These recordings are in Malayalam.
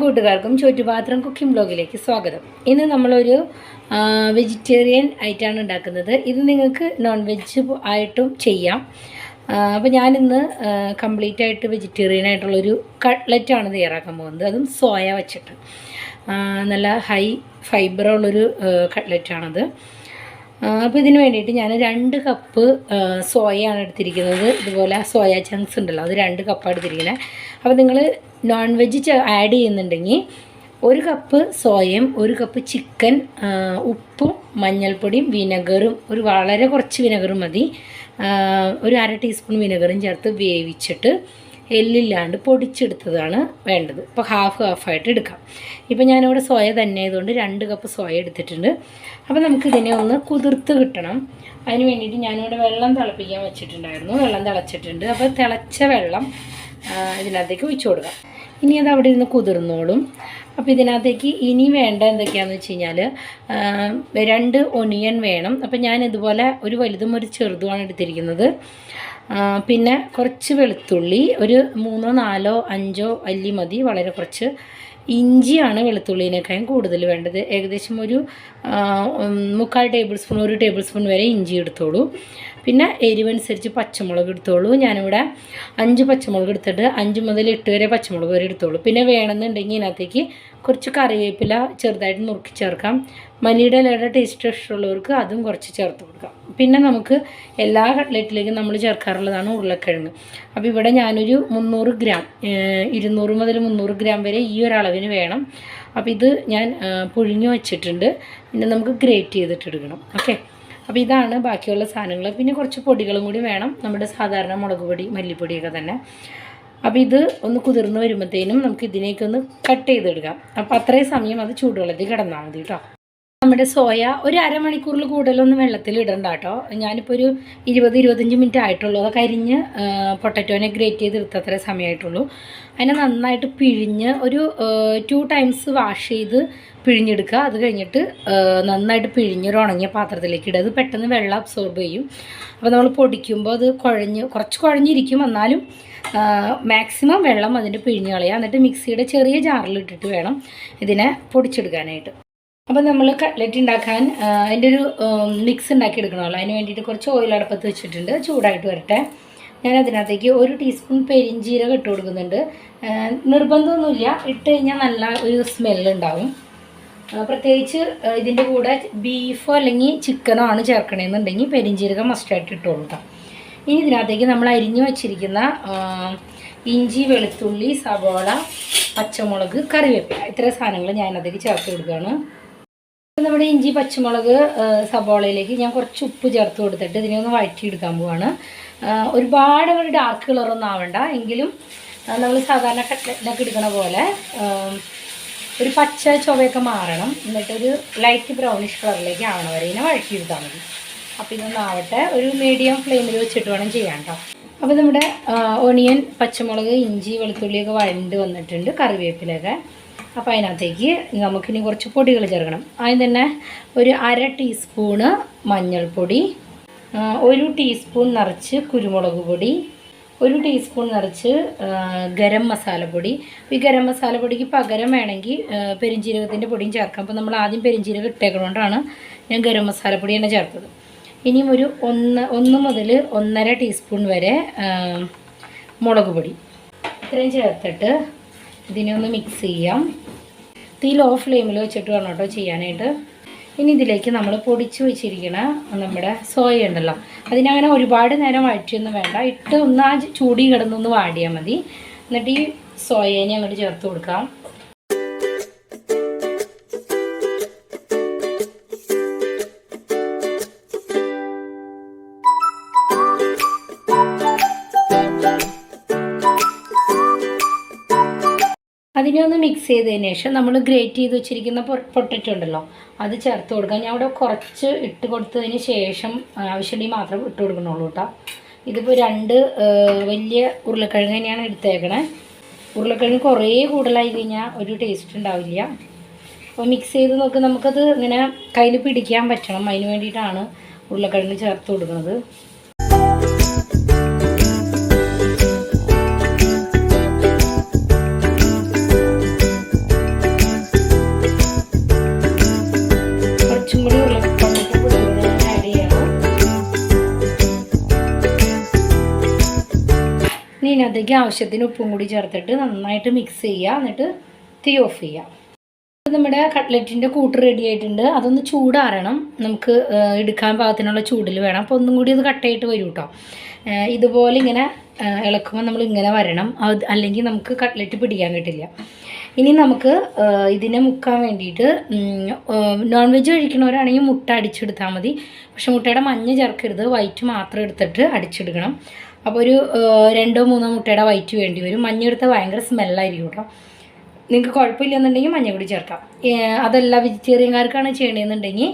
കൂട്ടുകാർക്കും ചുറ്റുപാത്രം കുക്കിംഗ് ബ്ലോഗിലേക്ക് സ്വാഗതം. ഇന്ന് നമ്മളൊരു വെജിറ്റേറിയൻ ആയിട്ടാണ് ഉണ്ടാക്കുന്നത്. ഇത് നിങ്ങൾക്ക് നോൺ വെജ് ആയിട്ടും ചെയ്യാം. അപ്പോൾ ഞാനിന്ന് കംപ്ലീറ്റ് ആയിട്ട് വെജിറ്റേറിയൻ ആയിട്ടുള്ളൊരു കട്ട്ലറ്റാണ് തയ്യാറാക്കാൻ പോകുന്നത്. അതും സോയ വെച്ചിട്ട് നല്ല ഹൈ ഫൈബറുള്ളൊരു കട്ട്ലറ്റാണത്. അപ്പോൾ ഇതിന് വേണ്ടിയിട്ട് ഞാൻ 2 കപ്പ് സോയയാണ് എടുത്തിരിക്കുന്നത്. ഇതുപോലെ സോയ ചങ്ക്സ് ഉണ്ടല്ലോ, അത് 2 കപ്പാണ് എടുത്തിരിക്കുന്നത്. അപ്പോൾ നിങ്ങൾ നോൺ വെജ് ആഡ് ചെയ്യുന്നുണ്ടെങ്കിൽ 1 കപ്പ് സോയയും 1 കപ്പ് ചിക്കൻ, ഉപ്പും മഞ്ഞൾപ്പൊടിയും വിനെഗറും, വളരെ കുറച്ച് വിനെഗറും മതി, ഒരു 1/2 ടീസ്പൂൺ വിനെഗറും ചേർത്ത് വേവിച്ചിട്ട് എല്ലില്ലാണ്ട് പൊടിച്ചെടുത്തതാണ് വേണ്ടത്. ഇപ്പോൾ ഹാഫായിട്ട് എടുക്കാം. ഇപ്പോൾ ഞാനിവിടെ സോയ തന്നെ ആയതുകൊണ്ട് 2 കപ്പ് സോയ എടുത്തിട്ടുണ്ട്. അപ്പോൾ നമുക്കിതിനെ ഒന്ന് കുതിർത്ത് കിട്ടണം. അതിന് വേണ്ടിയിട്ട് ഞാനിവിടെ വെള്ളം തിളപ്പിക്കാൻ വെച്ചിട്ടുണ്ടായിരുന്നു. വെള്ളം തിളച്ചിട്ടുണ്ട്. അപ്പോൾ തിളച്ച വെള്ളം ഇതിനകത്തേക്ക് ഒഴിച്ചു കൊടുക്കാം. ഇനി അത് അവിടെ ഇരുന്ന് കുതിർന്നോളും. അപ്പോൾ ഇതിനകത്തേക്ക് ഇനി വേണ്ട എന്തൊക്കെയാണെന്ന് വെച്ച് കഴിഞ്ഞാൽ 2 ഒനിയൻ വേണം. അപ്പോൾ ഞാൻ ഇതുപോലെ ഒരു വലുതും ഒരു ചെറുതുമാണ് എടുത്തിരിക്കുന്നത്. പിന്നെ കുറച്ച് വെളുത്തുള്ളി, ഒരു 3, 4, 5 അല്ലി മതി, വളരെ കുറച്ച്. ഇഞ്ചിയാണ് വെളുത്തുള്ളിനേക്കാളും കൂടുതൽ വേണ്ടത്. ഏകദേശം ഒരു 3/4 ടേബിൾ സ്പൂൺ, 1 ടേബിൾ സ്പൂൺ വരെ ഇഞ്ചി എടുത്തോളൂ. പിന്നെ എരിവനുസരിച്ച് പച്ചമുളക് എടുത്തോളൂ. ഞാനിവിടെ 5 പച്ചമുളക് എടുത്തിട്ട് 5 മുതൽ 8 വരെ പച്ചമുളക് വരെ എടുത്തോളൂ. പിന്നെ വേണമെന്നുണ്ടെങ്കിൽ ഇതിനകത്തേക്ക് കുറച്ച് കറിവേപ്പില ചെറുതായിട്ട് നുറുക്കി ചേർക്കാം. മല്ലിയുടെ ഇലയുടെ ടേസ്റ്റ് ഇഷ്ടമുള്ളവർക്ക് അതും കുറച്ച് ചേർത്ത് കൊടുക്കാം. പിന്നെ നമുക്ക് എല്ലാ കട്ട്ലറ്റിലേക്കും നമ്മൾ ചേർക്കാറുള്ളതാണ് ഉരുളക്കിഴങ്ങ്. അപ്പോൾ ഇവിടെ ഞാനൊരു 300 ഗ്രാം, 200 മുതൽ 300 ഗ്രാം വരെ ഈ ഒരളവിന് വേണം. അപ്പോൾ ഇത് ഞാൻ പുഴുങ്ങി വച്ചിട്ടുണ്ട്. പിന്നെ നമുക്ക് ഗ്രേറ്റ് ചെയ്തിട്ടെടുക്കണം. ഓക്കെ, അപ്പോൾ ഇതാണ് ബാക്കിയുള്ള സാധനങ്ങൾ. പിന്നെ കുറച്ച് പൊടികളും കൂടി വേണം, നമ്മുടെ സാധാരണ മുളക് പൊടി, മല്ലിപ്പൊടിയൊക്കെ തന്നെ. അപ്പോൾ ഇത് ഒന്ന് കുതിർന്ന് വരുമ്പോഴത്തേനും നമുക്ക് ഇതിനേക്കൊന്ന് കട്ട് ചെയ്തെടുക്കാം. അപ്പോൾ അത്രയും സമയം അത് ചൂടുവെള്ളത്തിൽ കിടന്നാൽ മതി കേട്ടോ. നമ്മുടെ സോയ ഒരു അരമണിക്കൂറിൽ കൂടുതലൊന്നും വെള്ളത്തിൽ ഇടണ്ട കേട്ടോ. ഞാനിപ്പോൾ ഒരു 20-25 മിനിറ്റ് ആയിട്ടുള്ളൂ. അത് കരിഞ്ഞ് പൊട്ടറ്റോനെ ഗ്രേറ്റ് ചെയ്തെടുത്ത അത്രേ സമയമായിട്ടുള്ളൂ. അതിനെ നന്നായിട്ട് പിഴിഞ്ഞ് ഒരു 2 ടൈംസ് വാഷ് ചെയ്ത് പിഴിഞ്ഞെടുക്കുക. അത് കഴിഞ്ഞിട്ട് നന്നായിട്ട് പിഴിഞ്ഞൊരു ഉണങ്ങിയ പാത്രത്തിലേക്ക് ഇടുക. അത് പെട്ടെന്ന് വെള്ളം അബ്സോർബ് ചെയ്യും. അപ്പോൾ നമ്മൾ പൊടിക്കുമ്പോൾ അത് കുറച്ച് കുഴഞ്ഞിരിക്കും. എന്നാലും മാക്സിമം വെള്ളം അതിൻ്റെ പിഴിഞ്ഞ് കളയുക. എന്നിട്ട് മിക്സിയുടെ ചെറിയ ജാറിലിട്ടിട്ട് വേണം ഇതിനെ പൊടിച്ചെടുക്കാനായിട്ട്. അപ്പോൾ നമ്മൾ കട്ട്ലറ്റ് ഉണ്ടാക്കാൻ അതിൻ്റെ ഒരു മിക്സ് ഉണ്ടാക്കി എടുക്കണമല്ലോ. അതിന് വേണ്ടിയിട്ട് കുറച്ച് ഓയിൽ അടുപ്പത്ത് വെച്ചിട്ടുണ്ട്. ചൂടായിട്ട് വരട്ടെ. ഞാൻ അതിനകത്തേക്ക് 1 ടീസ്പൂൺ പെരിഞ്ജീരകം ഇട്ട് കൊടുക്കുന്നുണ്ട്. നിർബന്ധമൊന്നുമില്ല, ഇട്ട് കഴിഞ്ഞാൽ നല്ല ഒരു സ്മെല്ലുണ്ടാവും. പ്രത്യേകിച്ച് ഇതിൻ്റെ കൂടെ ബീഫോ അല്ലെങ്കിൽ ചിക്കനോ ആണ് ചേർക്കണമെന്നുണ്ടെങ്കിൽ പെരിഞ്ജീരകം മസ്റ്റായിട്ട് ഇട്ട് കൊടുക്കാം. ഇനി ഇതിനകത്തേക്ക് നമ്മൾ അരിഞ്ഞു വച്ചിരിക്കുന്ന ഇഞ്ചി, വെളുത്തുള്ളി, സവോള, പച്ചമുളക്, കറിവേപ്പില, ഇത്ര സാധനങ്ങൾ ഞാൻ അതിലേക്ക് ചേർത്ത് കൊടുക്കുകയാണ്. നമ്മുടെ ഇഞ്ചി, പച്ചമുളക്, സവോളയിലേക്ക് ഞാൻ കുറച്ച് ഉപ്പ് ചേർത്ത് കൊടുത്തിട്ട് ഇതിനെ ഒന്ന് വഴറ്റിയെടുക്കാൻ പോവാണ്. ഒരുപാട് ഒരു ഡാർക്ക് കളറൊന്നും ആവണ്ട, എങ്കിലും നമ്മൾ സാധാരണ കട്ട്ലറ്റിനൊക്കെ എടുക്കണ പോലെ ഒരു പച്ച ചുവയൊക്കെ മാറണം. എന്നിട്ടൊരു ലൈറ്റ് ബ്രൗണിഷ് കളറിലേക്ക് ആവണ വരെ ഇതിനെ വഴറ്റിയെടുത്താൽ മതി. അപ്പോൾ ഇതൊന്നാവട്ടെ. ഒരു മീഡിയം ഫ്ലെയിമിൽ വെച്ചിട്ട് വേണം ചെയ്യാൻ കേട്ടോ. അപ്പോൾ നമ്മുടെ ഓണിയൻ, പച്ചമുളക്, ഇഞ്ചി, വെളുത്തുള്ളിയൊക്കെ വഴണ്ട് വന്നിട്ടുണ്ട്, കറിവേപ്പിലൊക്കെ. അപ്പോൾ അതിനകത്തേക്ക് നമുക്കിനി കുറച്ച് പൊടികൾ ചേർക്കണം. ആദ്യം തന്നെ ഒരു 1/2 ടീസ്പൂണ് മഞ്ഞൾപ്പൊടി, 1 ടീസ്പൂൺ നിറച്ച് കുരുമുളക് പൊടി, 1 ടീസ്പൂൺ നിറച്ച് ഗരം മസാലപ്പൊടി. ഈ ഗരം മസാലപ്പൊടിക്ക് പകരം വേണമെങ്കിൽ പെരിഞ്ജീരകത്തിൻ്റെ പൊടിയും ചേർക്കാം. അപ്പോൾ നമ്മൾ ആദ്യം പെരിഞ്ജീരകം ഇട്ടേക്കുന്നതുകൊണ്ടാണ് ഞാൻ ഗരം മസാലപ്പൊടി തന്നെ ചേർത്തത്. ഇനിയും ഒരു 1 മുതൽ 1.5 ടീസ്പൂൺ വരെ മുളക് പൊടി, ഇത്രയും ചേർത്തിട്ട് ഇതിനെ ഒന്ന് മിക്സ് ചെയ്യാം. തീ ലോ ഫ്ലെയിമിൽ വെച്ചിട്ട് വേണം കേട്ടോ ചെയ്യാനായിട്ട്. ഇനി ഇതിലേക്ക് നമ്മൾ പൊടിച്ച് വെച്ചിരിക്കണ നമ്മുടെ സോയ ഉണ്ടല്ലോ, അതിനങ്ങനെ ഒരുപാട് നേരം വഴറ്റിയൊന്നും വേണ്ട. ഇട്ട് ഒന്ന് ആ ചൂടി കിടന്നൊന്ന് വാടിയാൽ മതി. എന്നിട്ട് ഈ സോയേനെ അങ്ങോട്ട് ചേർത്ത് കൊടുക്കാം. അതിനെ ഒന്ന് മിക്സ് ചെയ്തതിന് ശേഷം നമ്മൾ ഗ്രേറ്റ് ചെയ്ത് വെച്ചിരിക്കുന്ന പൊട്ടറ്റോ ഉണ്ടല്ലോ, അത് ചേർത്ത് കൊടുക്കാം. ഞാൻ ഇവിടെ കുറച്ച് ഇട്ട് കൊടുത്തതിന് ശേഷം ആവശ്യമുണ്ടെങ്കിൽ മാത്രം ഇട്ട് കൊടുക്കണുള്ളൂ കേട്ടോ. ഇതിപ്പോൾ 2 വലിയ ഉരുളക്കിഴങ്ങ് തന്നെയാണ് എടുത്തേക്കണേ. ഉരുളക്കിഴങ്ങ് കുറേ കൂടുതലായി കഴിഞ്ഞാൽ ഒരു ടേസ്റ്റ് ഉണ്ടാവില്ല. അപ്പോൾ മിക്സ് ചെയ്ത് നോക്ക്. നമുക്കത് ഇങ്ങനെ കയ്യിൽ പിടിക്കാൻ പറ്റണം. അതിന് വേണ്ടിയിട്ടാണ് ഉരുളക്കിഴങ്ങ് ചേർത്ത് കൊടുക്കുന്നത്. അതിനകത്തേക്ക് ആവശ്യത്തിന് ഉപ്പും കൂടി ചേർത്തിട്ട് നന്നായിട്ട് മിക്സ് ചെയ്യുക. എന്നിട്ട് തീ ഓഫ് ചെയ്യുക. നമ്മുടെ കട്ട്ലറ്റിൻ്റെ കൂട്ട് റെഡി ആയിട്ടുണ്ട്. അതൊന്ന് ചൂടാറണം. നമുക്ക് എടുക്കാൻ പാകത്തിനുള്ള ചൂടിൽ വേണം. അപ്പോൾ ഒന്നും കൂടി അത് കട്ടയായിട്ട് വരും കേട്ടോ. ഇതുപോലെ ഇങ്ങനെ ഇളക്കുമ്പോൾ നമ്മൾ ഇങ്ങനെ വരണം. അല്ലെങ്കിൽ നമുക്ക് കട്ട്ലറ്റ് പിടിക്കാൻ കിട്ടില്ല. ഇനി നമുക്ക് ഇതിനെ മുക്കാൻ വേണ്ടിയിട്ട് നോൺ വെജ് കഴിക്കുന്നവരാണെങ്കിൽ മുട്ട അടിച്ചെടുത്താൽ മതി. പക്ഷെ മുട്ടയുടെ മഞ്ഞ ചേർക്കരുത്, വൈറ്റ് മാത്രം എടുത്തിട്ട് അടിച്ചെടുക്കണം. അപ്പോൾ ഒരു 2-3 മുട്ടയുടെ വൈറ്റ് വേണ്ടി വരും. മഞ്ഞ എടുത്താൽ ഭയങ്കര സ്മെല്ലായിരിക്കും കേട്ടോ. നിങ്ങൾക്ക് കുഴപ്പമില്ലെന്നുണ്ടെങ്കിൽ മഞ്ഞപ്പൊടി ചേർക്കാം. അതല്ല വെജിറ്റേറിയൻകാർക്കാണ് ചെയ്യണമെന്നുണ്ടെങ്കിൽ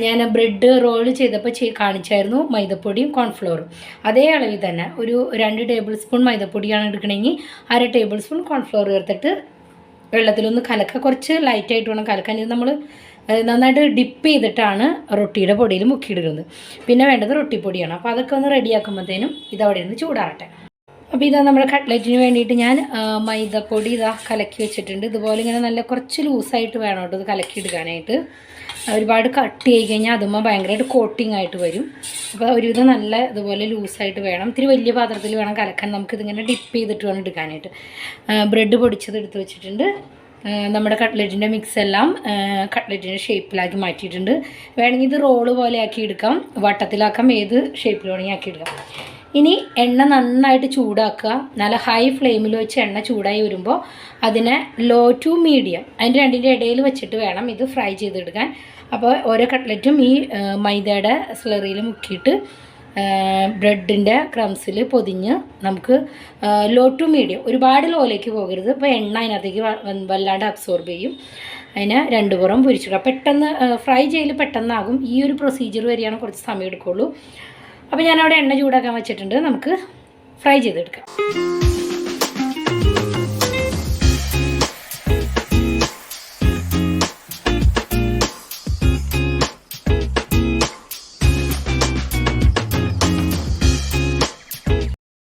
ഞാൻ ബ്രെഡ് റോൾ ചെയ്തപ്പോൾ കാണിച്ചായിരുന്നു മൈദപ്പൊടിയും കോൺഫ്ലോറും. അതേ അളവിൽ തന്നെ ഒരു 2 ടേബിൾ സ്പൂൺ മൈദപ്പൊടിയാണ് എടുക്കണമെങ്കിൽ 1/2 ടേബിൾ സ്പൂൺ കോൺഫ്ലോർ ചേർത്തിട്ട് വെള്ളത്തിലൊന്ന് കലക്കുക. കുറച്ച് ലൈറ്റായിട്ട് വേണം കലക്കാൻ. ഇത് നമ്മൾ നന്നായിട്ട് ഡിപ്പ് ചെയ്തിട്ടാണ് റൊട്ടിയുടെ പൊടിയിൽ മുക്കിയിടുന്നത്. പിന്നെ വേണ്ടത് റൊട്ടിപ്പൊടിയാണ്. അപ്പോൾ അതൊക്കെ ഒന്ന് റെഡിയാക്കുമ്പോഴത്തേനും ഇതവിടെ നിന്ന് ചൂടാറട്ടെ. അപ്പോൾ ഇതാ നമ്മുടെ കട്ട്ലറ്റിന് വേണ്ടിയിട്ട് ഞാൻ മൈദപ്പൊടി കലക്കി വെച്ചിട്ടുണ്ട്. ഇതുപോലെ ഇങ്ങനെ നല്ല കുറച്ച് ലൂസായിട്ട് വേണം കേട്ടോ ഇത് കലക്കിയെടുക്കാനായിട്ട്. ഒരുപാട് കട്ട് ചെയ്ത് കഴിഞ്ഞാൽ അതുമ്പോൾ ഭയങ്കരമായിട്ട് കോട്ടിങ് ആയിട്ട് വരും. അപ്പോൾ ഒരുവിധം നല്ല ഇതുപോലെ ലൂസായിട്ട് വേണം. ഇത്തിരി വലിയ പാത്രത്തിൽ വേണം കലക്കാൻ. നമുക്കിതിങ്ങനെ ഡിപ്പ് ചെയ്തിട്ട് വേണം എടുക്കാനായിട്ട്. ബ്രെഡ് പൊടിച്ചത് എടുത്ത് വെച്ചിട്ടുണ്ട്. നമ്മുടെ കട്ട്ലറ്റിൻ്റെ മിക്സ് എല്ലാം കട്ട്ലറ്റിൻ്റെ ഷേപ്പിലാക്കി മാറ്റിയിട്ടുണ്ട്. വേണമെങ്കിൽ ഇത് റോള് പോലെ ആക്കി എടുക്കാം, വട്ടത്തിലാക്കാം, ഏത് ഷേപ്പിൽ വേണമെങ്കിൽ ആക്കി എടുക്കാം. ഇനി എണ്ണ നന്നായിട്ട് ചൂടാക്കുക. നല്ല ഹൈ ഫ്ലെയിമിൽ വെച്ച് എണ്ണ ചൂടായി വരുമ്പോൾ അതിനെ ലോ ടു മീഡിയം അതിൻ്റെ രണ്ടിൻ്റെ ഇടയിൽ വെച്ചിട്ട് വേണം ഇത് ഫ്രൈ ചെയ്തെടുക്കാൻ. അപ്പോൾ ഓരോ കട്ട്ലറ്റും ഈ മൈദയുടെ സ്ലറിയിൽ മുക്കിയിട്ട് ബ്രെഡിൻ്റെ ക്രംസിൽ പൊതിഞ്ഞ് നമുക്ക് ലോ ടു മീഡിയം, ഒരുപാട് ലോയിലേക്ക് പോകരുത്. അപ്പോൾ എണ്ണ അതിനകത്തേക്ക് വല്ലാണ്ട് അബ്സോർബ് ചെയ്യും. അതിനെ 2 പുറം പൊരിച്ചിടുക. പെട്ടെന്ന് ഫ്രൈ ചെയ്യൽ പെട്ടെന്നാകും. ഈ ഒരു പ്രൊസീജിയർ വരെയാണ് കുറച്ച് സമയം എടുക്കുള്ളൂ. അപ്പോൾ ഞാനവിടെ എണ്ണ ചൂടാക്കാൻ വെച്ചിട്ടുണ്ട്. നമുക്ക് ഫ്രൈ ചെയ്തെടുക്കാം.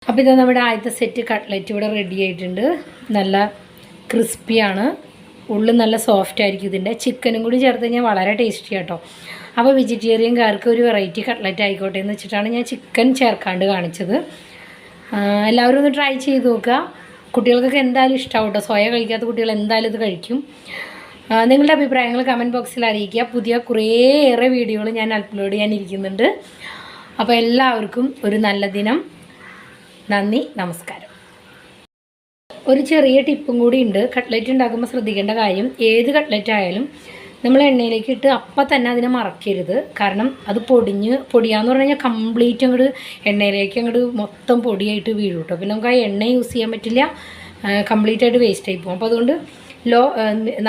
അപ്പോൾ ഇത് നമ്മുടെ ആദ്യത്തെ സെറ്റ് കട്ട്ലറ്റ് ഇവിടെ റെഡി ആയിട്ടുണ്ട്. നല്ല ക്രിസ്പിയാണ്, ഉള്ളിൽ നല്ല സോഫ്റ്റ് ആയിരിക്കും. ഇതിൻ്റെ ചിക്കനും കൂടി ചേർത്ത് കഴിഞ്ഞാൽ വളരെ ടേസ്റ്റി കേട്ടോ. അപ്പോൾ വെജിറ്റേറിയൻകാർക്ക് ഒരു വെറൈറ്റി കട്ട്ലറ്റ് ആയിക്കോട്ടെ എന്ന് വെച്ചിട്ടാണ് ഞാൻ ചിക്കൻ ചേർക്കാണ്ട് കാണിച്ചത്. എല്ലാവരും ഒന്ന് ട്രൈ ചെയ്ത് നോക്കുക. കുട്ടികൾക്കൊക്കെ എന്തായാലും ഇഷ്ടമാവും കേട്ടോ. സോയ കഴിക്കാത്ത കുട്ടികൾ എന്തായാലും ഇത് കഴിക്കും. നിങ്ങളുടെ അഭിപ്രായങ്ങൾ കമൻറ്റ് ബോക്സിൽ അറിയിക്കുക. പുതിയ കുറേയേറെ വീഡിയോകൾ ഞാൻ അപ്ലോഡ് ചെയ്യാനിരിക്കുന്നുണ്ട്. അപ്പോൾ എല്ലാവർക്കും ഒരു നല്ല ദിനം. നന്ദി, നമസ്കാരം. ഒരു ചെറിയ ടിപ്പും കൂടി ഉണ്ട്. കട്ട്ലറ്റ് ഉണ്ടാക്കുമ്പോൾ ശ്രദ്ധിക്കേണ്ട കാര്യം, ഏത് കട്ട്ലറ്റ് ആയാലും നമ്മൾ എണ്ണയിലേക്ക് ഇട്ട് അപ്പം തന്നെ അതിനെ മറക്കരുത്. കാരണം അത് പൊടിയാന്ന് പറഞ്ഞു കഴിഞ്ഞാൽ കംപ്ലീറ്റ് അങ്ങോട്ട് എണ്ണയിലേക്ക് അങ്ങോട്ട് മൊത്തം പൊടിയായിട്ട് വീഴും കേട്ടോ. പിന്നെ നമുക്ക് ആ എണ്ണ യൂസ് ചെയ്യാൻ പറ്റില്ല, കംപ്ലീറ്റ് ആയിട്ട് വേസ്റ്റ് ആയി പോകും. അപ്പോൾ അതുകൊണ്ട്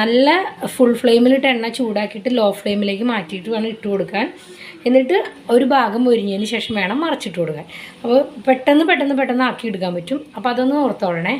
നല്ല ഫുൾ ഫ്ലെയിമിലിട്ട് എണ്ണ ചൂടാക്കിയിട്ട് ലോ ഫ്ലെയിമിലേക്ക് മാറ്റിയിട്ട് വേണം ഇട്ട് കൊടുക്കാൻ. എന്നിട്ട് ഒരു ഭാഗം മൊരിഞ്ഞതിന് ശേഷം വേണം മറച്ചിട്ട് കൊടുക്കാൻ. അപ്പോൾ പെട്ടെന്ന് ആക്കി എടുക്കാൻ പറ്റും. അപ്പോൾ അതൊന്ന് ഓർത്തോളണേ.